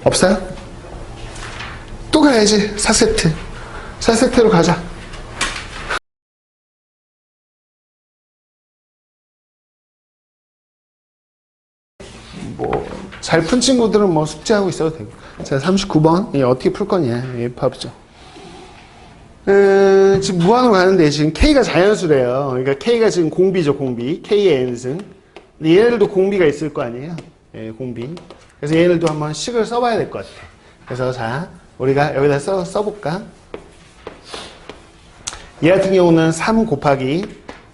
Speaker 1: 없어요? 또 가야지. 4세트. 4세트로 가자. 뭐 잘 푼 친구들은 뭐 숙제하고 있어도 되고. 자, 39번. 이 어떻게 풀 거냐? 예, 봐보죠. 지금 무한으로 가는데 지금 K가 자연수래요. 그러니까 K가 지금 공비죠, 공비. K의 n승. 근데 얘네들도 공비가 있을 거 아니에요? 예, 공비. 그래서 얘네들도 한번 식을 써봐야 될 것 같아. 그래서 자, 우리가 여기다 써볼까? 얘 같은 경우는 3 곱하기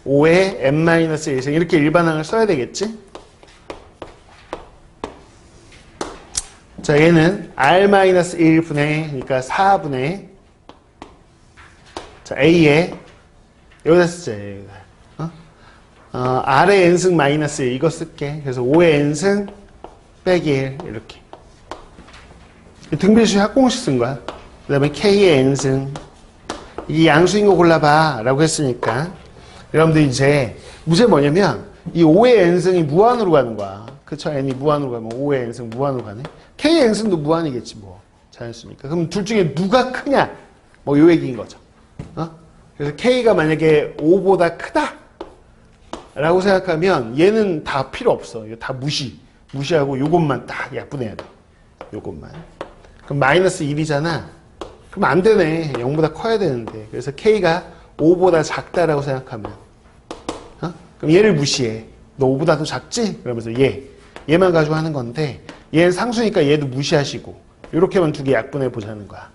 Speaker 1: 5의 n-1승 이렇게 일반항을 써야 되겠지? 자, 얘는 r-1분의 그러니까 4분의 자, A에 여기다 쓰자. R의 n승 마이너스 1 이거 쓸게. 그래서 5의 n승 빼기 1 이렇게. 등비수식 합공식 쓴 거야. 그 다음에 K의 n승 이게 양수인 거 골라봐 라고 했으니까 여러분들 이제 문제 뭐냐면 이 5의 n승이 무한으로 가는 거야. 그쵸? n이 무한으로 가면 5의 n승 무한으로 가네. K의 n승도 무한이겠지 뭐. 자연수니까. 그럼 둘 중에 누가 크냐? 뭐 요 얘기인 거죠. 그래서 K가 만약에 5보다 크다 라고 생각하면 얘는 다 필요 없어. 이거 다 무시하고 요것만 딱 약분해야 돼. 요것만. 그럼 마이너스 1이잖아. 그럼 안 되네. 0보다 커야 되는데. 그래서 K가 5보다 작다라고 생각하면 그럼 얘를 무시해. 너 5보다 더 작지? 그러면서 얘만 가지고 하는 건데 얘는 상수니까 얘도 무시하시고 이렇게만 두 개 약분해 보자는 거야.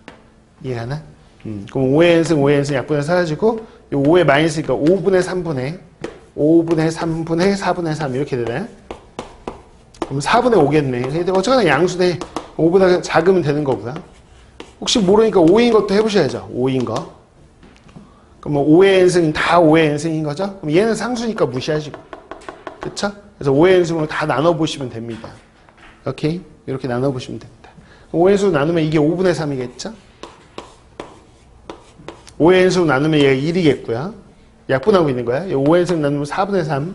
Speaker 1: 이해하나? 그럼 5의 n승, 5의 n승 약분해서 사라지고 이 5의 마이너스니까 5분의 3분의 4분의 3 이렇게 되네. 그럼 4분의 5겠네. 근데 어쨌거나 양수대 5보다 작으면 되는 거고요. 혹시 모르니까 5인 것도 해보셔야죠. 5인 거. 그럼 5의 n승은 다 5의 n승인 거죠? 그럼 얘는 상수니까 무시하시고. 그쵸? 그래서 5의 n승으로 다 나눠보시면 됩니다. 오케이? 이렇게 나눠보시면 됩니다. 5의 n승으로 나누면 이게 5분의 3이겠죠? 5의 n승으로 나누면 얘가 1이겠고요. 약분하고 있는 거야. 5의 n승으로 나누면 4분의 3.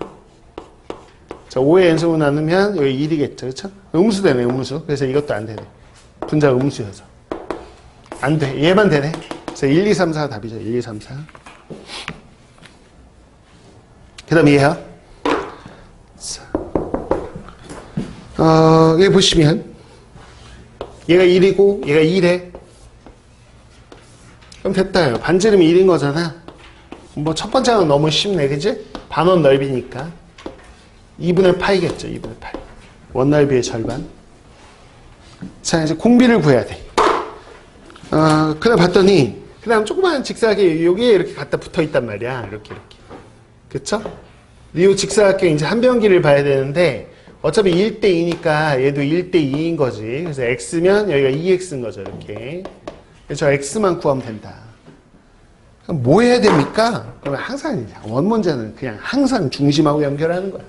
Speaker 1: 자, 5의 n승으로 나누면 여기 1이겠죠. 그렇죠? 음수 되네, 음수. 그래서 이것도 안 되네. 분자 음수여서. 안 돼. 얘만 되네. 그래서 1, 2, 3, 4가 답이죠. 1, 2, 3, 4. 그 다음에 얘야. 여기 보시면 얘가 1이고 얘가 2래. 그럼 됐다요. 반지름이 1인 거잖아. 뭐 첫 번째는 너무 쉽네. 그지? 반원 넓이니까 2분의 파이겠죠. 2분의 파이. 원넓이의 절반. 자, 이제 공비를 구해야 돼. 그다음 봤더니 그 다음 조그마한 직사각이 여기에 이렇게 갖다 붙어 있단 말이야. 이렇게. 그쵸? 이 직사각형 이제 한 변기를 봐야 되는데 어차피 1대2니까 얘도 1대2인 거지. 그래서 x면 여기가 2x인 거죠. 이렇게. 그래서 저 x만 구하면 된다. 그럼 뭐 해야 됩니까? 그러면 항상 원 문제는 그냥 항상 중심하고 연결하는 거야.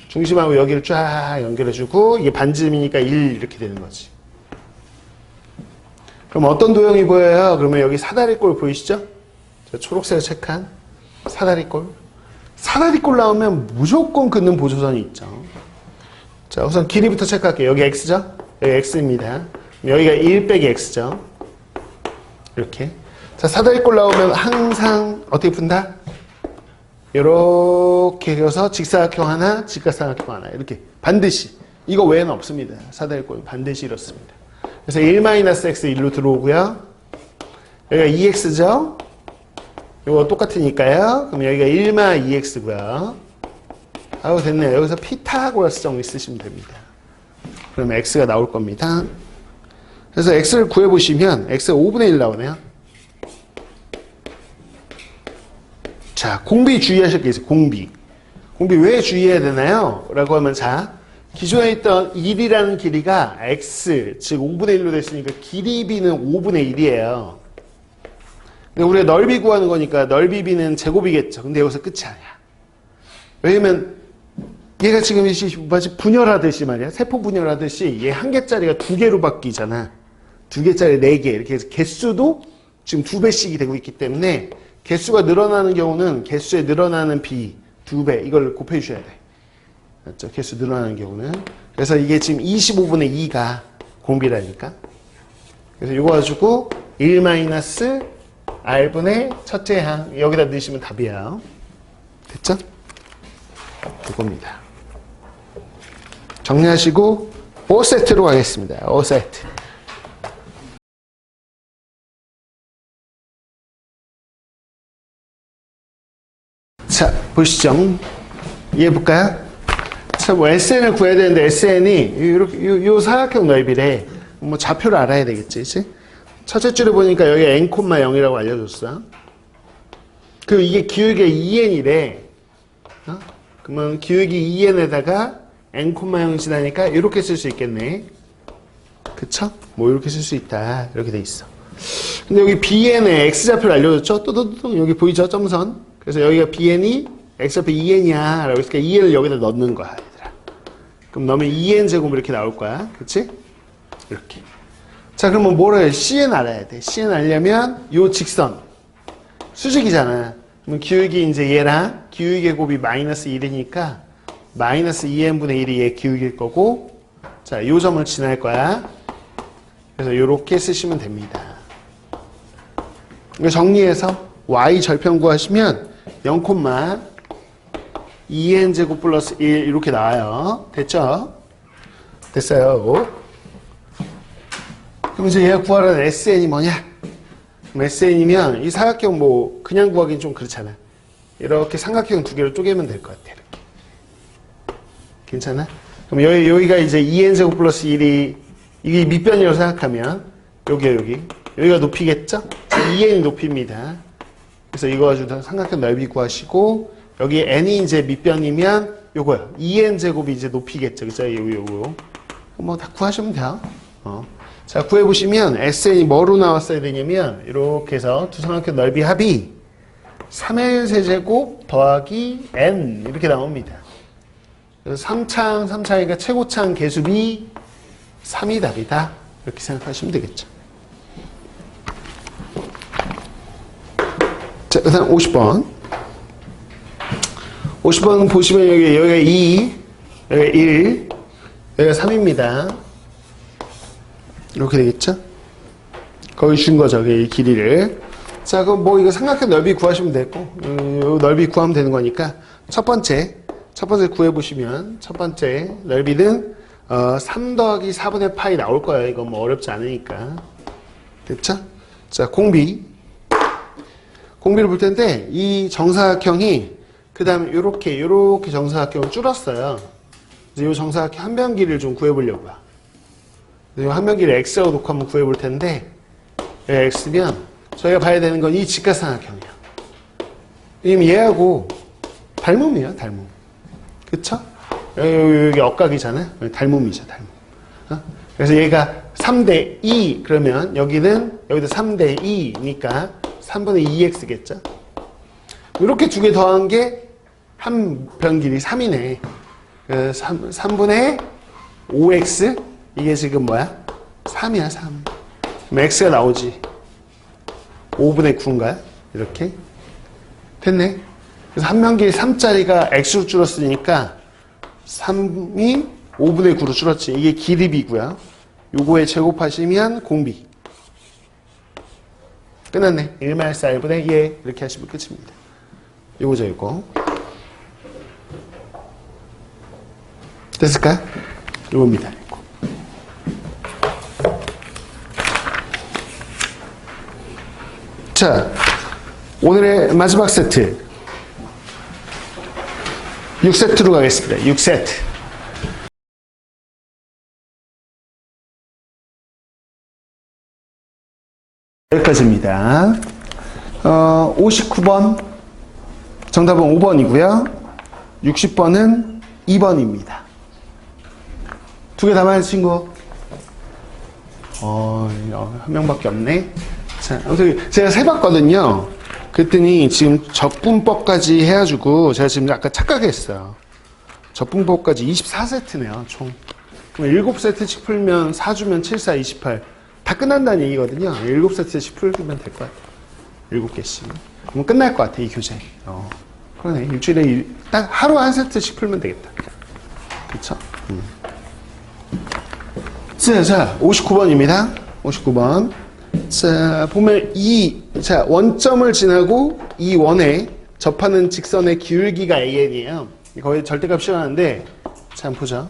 Speaker 1: 중심하고 여기를 쫙 연결해주고 이게 반지름이니까 1 이렇게 되는 거지. 그럼 어떤 도형이 보여요? 그러면 여기 사다리꼴 보이시죠? 초록색으로 체크한 사다리꼴. 사다리꼴 나오면 무조건 긋는 보조선이 있죠. 자, 우선 길이부터 체크할게요. 여기 x죠? 여기 x입니다. 여기가 1 빼기 x죠. 이렇게. 자, 사다리꼴 나오면 항상 어떻게 푼다? 이렇게 그려서 직사각형 하나, 직각삼각형 하나. 이렇게 반드시. 이거 외에는 없습니다. 사다리꼴 반드시 이렇습니다. 그래서 1-x 1로 들어오고요. 여기가 2x죠? 이거 똑같으니까요. 그럼 여기가 1-2x고요. 아우 됐네요. 여기서 피타고라스 정리 쓰시면 됩니다. 그러면 x가 나올 겁니다. 그래서 x를 구해보시면 x가 5분의 1 나오네요. 자, 공비 주의하실 게 있어요. 공비 왜 주의해야 되나요? 라고 하면 자, 기존에 있던 1이라는 길이가 x, 즉 5분의 1로 됐으니까 길이비는 5분의 1이에요. 근데 우리가 넓이 구하는 거니까 넓이비는 제곱이겠죠. 근데 여기서 끝이 아니야. 왜냐면 얘가 지금 마치 분열하듯이 말이야. 세포 분열하듯이 얘 한 개짜리가 두 개로 바뀌잖아. 두 개짜리 4개 이렇게 해서 개수도 지금 2배씩이 되고 있기 때문에 개수가 늘어나는 경우는 개수에 늘어나는 비 2배 이걸 곱해 주셔야 돼. 맞죠? 개수 늘어나는 경우는. 그래서 이게 지금 25분의 2가 공비라니까. 그래서 이거 가지고 1-r분의 첫째 항 여기다 넣으시면 답이에요. 됐죠? 이겁니다. 정리하시고 5세트로 가겠습니다. 5세트. 자, 보시죠. 이해해 볼까요? 자, 뭐 SN을 구해야 되는데 SN이 이렇게 요 사각형 넓이래. 뭐 좌표를 알아야 되겠지, 그치? 첫째 줄에 보니까 여기 n,0이라고 알려줬어. 그리고 이게 기울기가 2n이래. 그러면 기울기 2n에다가 n,0이 지나니까 이렇게 쓸 수 있겠네. 그쵸? 뭐 이렇게 쓸 수 있다. 이렇게 돼 있어. 근데 여기 bn에 x좌표를 알려줬죠? 또또또 여기 보이죠? 점선. 그래서 여기가 bn이 x좌표 2n이야. 라고 했으니까 2n을 여기다 넣는 거야, 얘들아. 그럼 넣으면 2n 제곱 이렇게 나올 거야. 그치? 이렇게. 자, 그러면 뭐를 해? cn 알아야 돼. cn 알려면 요 직선. 수직이잖아. 그럼 기울기 이제 얘랑 기울기의 곱이 마이너스 1이니까 마이너스 2n분의 1이 얘 기울기일 거고, 자, 요 점을 지날 거야. 그래서 요렇게 쓰시면 됩니다. 이거 정리해서 y 절편 구하시면 0,2n 제곱 플러스 1 이렇게 나와요. 됐죠? 됐어요. 그럼 이제 얘가 구하라는 SN이 뭐냐? 그럼 SN이면 이 사각형 뭐 그냥 구하기는 좀 그렇잖아. 이렇게 삼각형 두 개로 쪼개면 될 것 같아. 이렇게. 괜찮아? 그럼 여기가 이제 2n 제곱 플러스 1이 이게 밑변이라고 생각하면 여기가 높이겠죠? 2n이 높이입니다. 그래서 이거 가지고 삼각형 넓이 구하시고 여기 n이 이제 밑변이면 요거요. 2n 제곱이 이제 높이겠죠. 그죠? 요거. 뭐 다 구하시면 돼요. 자, 구해보시면 SN이 뭐로 나왔어야 되냐면 이렇게 해서 두 삼각형 넓이 합이 3n 세제곱 더하기 n 이렇게 나옵니다. 그래서 3창이니까 최고창 개수비 3이 답이다. 이렇게 생각하시면 되겠죠. 자, 그다음 50번. 50번 보시면 여기가 2, 여기가 1, 여기가 3입니다. 이렇게 되겠죠? 거의 준 거죠, 이 길이를. 자, 그럼 뭐 이거 삼각형 넓이 구하시면 되고, 요 넓이 구하면 되는 거니까, 첫 번째 구해보시면, 첫 번째 넓이는, 3 더하기 4분의 파이 나올 거예요. 이거 뭐 어렵지 않으니까. 됐죠? 자, 공비를 볼 텐데, 이 정사각형이, 그 다음에 요렇게 정사각형을 줄었어요. 그래서 이 정사각형 한 변기를 좀 구해보려고요. 한 변기를 x라고 놓고 한번 구해볼 텐데, x면, 저희가 봐야 되는 건 이 직각삼각형이야. 왜냐면 얘하고 닮음이에요, 닮음. 그쵸? 여기 억각이잖아요. 닮음이죠, 닮음. 그래서 얘가 3대 2, 그러면 여기다 3대 2니까 3분의 2x겠죠? 이렇게 두 개 더한 게 한 변길이 3이네. 3분의 5x, 이게 지금 뭐야? 3이야, 3. 그럼 x가 나오지. 5분의 9인가요? 이렇게. 됐네. 그래서 한 변길이 3짜리가 x로 줄었으니까 3이 5분의 9로 줄었지. 이게 길이비고요. 요거에 제곱하시면 공비. 끝났네. 1-r분의 2 이렇게 하시면 끝입니다. 요거죠, 요거. 됐을까요? 요겁니다. 요거. 자, 오늘의 마지막 세트. 6세트로 가겠습니다. 6세트. 여기까지입니다. 59번 정답은 5번이고요. 60번은 2번입니다. 두 개 남아있는 친구. 한 명밖에 없네. 자, 아무튼 제가 세봤거든요. 그랬더니 지금 적분법까지 해가지고 제가 지금 아까 착각했어요. 적분법까지 24세트네요, 총. 그럼 7세트씩 풀면 4주면 7, 4, 28. 다 끝난다는 얘기거든요. 7세트씩 풀면 될 것 같아요. 7개씩. 그럼 끝날 것 같아, 이 교재. 그러네. 일주일에 딱 하루 한 세트씩 풀면 되겠다. 그쵸? 자, 59번입니다. 59번. 자, 보면 자, 원점을 지나고 이 원에 접하는 직선의 기울기가 AN이에요. 거의 절대값 시험하는데, 자, 한번 보자.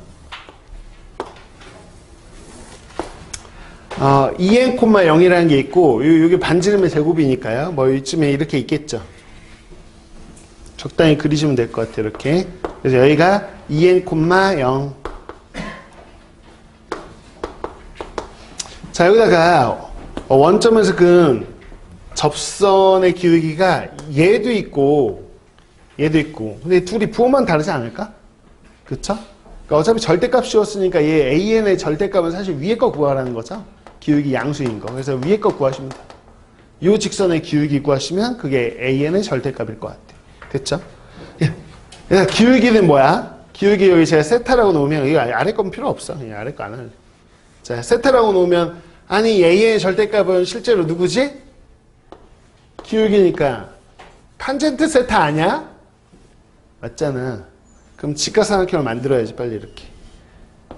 Speaker 1: 2n,0이라는 게 있고, 이게 반지름의 제곱이니까요. 뭐, 이쯤에 이렇게 있겠죠. 적당히 그리시면 될 것 같아요. 이렇게. 그래서 여기가 2n,0. 자, 여기다가 원점에서 그 접선의 기울기가 얘도 있고, 얘도 있고. 근데 둘이 부호만 다르지 않을까? 그쵸? 그러니까 어차피 절대값 씌웠으니까 얘 AN의 절대값은 사실 위에 거 구하라는 거죠. 기울기 양수인 거. 그래서 위에 거 구하시면 돼요. 이 직선의 기울기 구하시면 그게 AN의 절대값일 것 같아요. 됐죠? 예. 기울기는 뭐야? 기울기 여기 제가 세타라고 놓으면, 이거 아래 건 필요 없어. 아래 거 안 할래. 자, 세타라고 놓으면, 아니, AN의 절대값은 실제로 누구지? 기울기니까. 탄젠트 세타 아니야? 맞잖아. 그럼 직각삼각형을 만들어야지, 빨리 이렇게.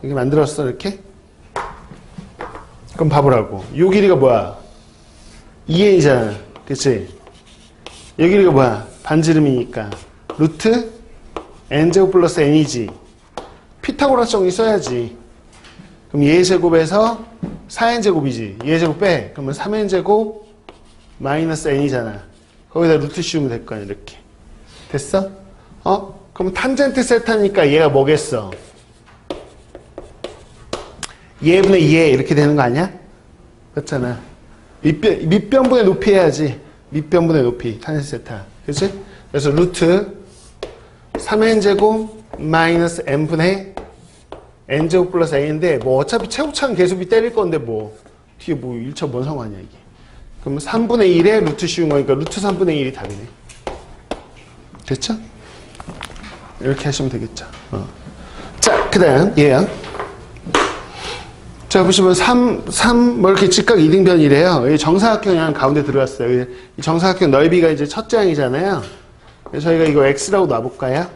Speaker 1: 이렇게 만들었어, 이렇게? 그럼 봐보라고. 요 길이가 뭐야? 2n이잖아. 그치? 요 길이가 뭐야? 반지름이니까. 루트 n제곱 플러스 n이지. 피타고라스 정리 써야지. 그럼 얘 제곱에서 4n제곱이지. 얘 제곱 빼. 그러면 3n제곱 마이너스 n이잖아. 거기다 루트 씌우면 될 거 아니야, 이렇게. 됐어? 그럼 탄젠트 세타니까 얘가 뭐겠어? 얘분의 얘 이렇게 되는 거 아니야? 그렇잖아. 밑변분의 높이 해야지. 밑변분의 높이. 탄젠트 세타. 그치? 그래서 루트 3n제곱 마이너스 n분의 n제곱 플러스 a인데 뭐 어차피 최고차는 계수비 때릴 건데 뭐 뒤에 뭐 1차 뭔 상관이야 이게. 그럼 3분의 1에 루트 씌운 거니까 루트 3분의 1이 답이네. 됐죠? 이렇게 하시면 되겠죠. 자, 그 다음 얘야. 자, 보시면 3, 이렇게 직각 이등변이래요. 정사각형이 한 가운데 들어갔어요. 이 정사각형 넓이가 이제 첫 장이잖아요. 그래서 저희가 이거 x라고 놔볼까요?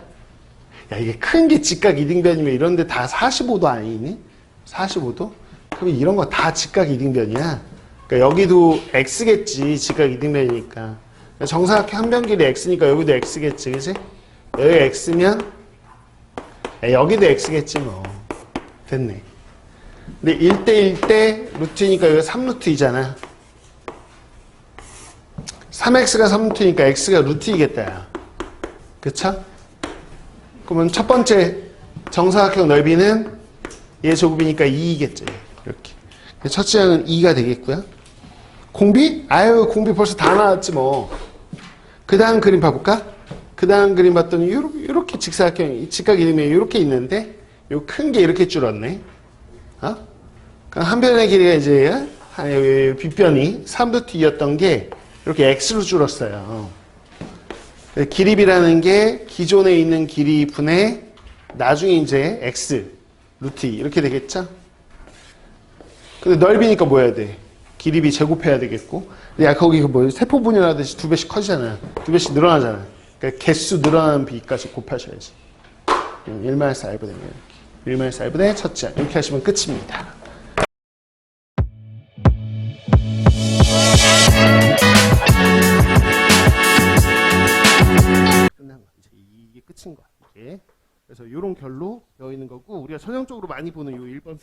Speaker 1: 야, 이게 큰 게 직각 이등변이면 이런데 다 45도 아니니? 45도? 그럼 이런 거 다 직각 이등변이야. 그러니까 여기도 x겠지. 직각 이등변이니까. 정사각형 한 변 길이 x니까 여기도 x겠지. 그치? 여기 x면 여기도 x겠지 뭐. 됐네. 근데 1대1 대 루트니까 여기가 3루트이잖아. 3x가 3루트니까 x가 루트이겠다. 야. 그쵸? 그러면 첫 번째 정사각형 넓이는 얘 제곱이니까 2이겠지. 이렇게. 첫째 항은 2가 되겠고요. 공비? 아유, 공비 벌써 다 나왔지 뭐. 그 다음 그림 봐볼까? 그 다음 그림 봤더니 요렇게 직사각형, 직각 이름이 요렇게 있는데 요 큰 게 이렇게 줄었네. 그럼 한 변의 길이가 이제 빗변이 3루트이었던 게 이렇게 x로 줄었어요. 길이비라는 게 기존에 있는 길이 분의 나중에 이제 x 루트 2 이렇게 되겠죠? 근데 넓이니까 뭐 해야 돼? 길이비 제곱해야 되겠고. 야, 거기 뭐 세포 분열하듯이 2배씩 커지잖아. 2배씩 늘어나잖아. 그러니까 개수 늘어나는 비까지 곱하셔야지. 1-r분의 1-r분의 첫째 이렇게 하시면 끝입니다. 끝난 거. 이게 끝인 거야. 이게. 그래서 이런 결로 되어 있는 거고 우리가 전형적으로 많이 보는 이 1번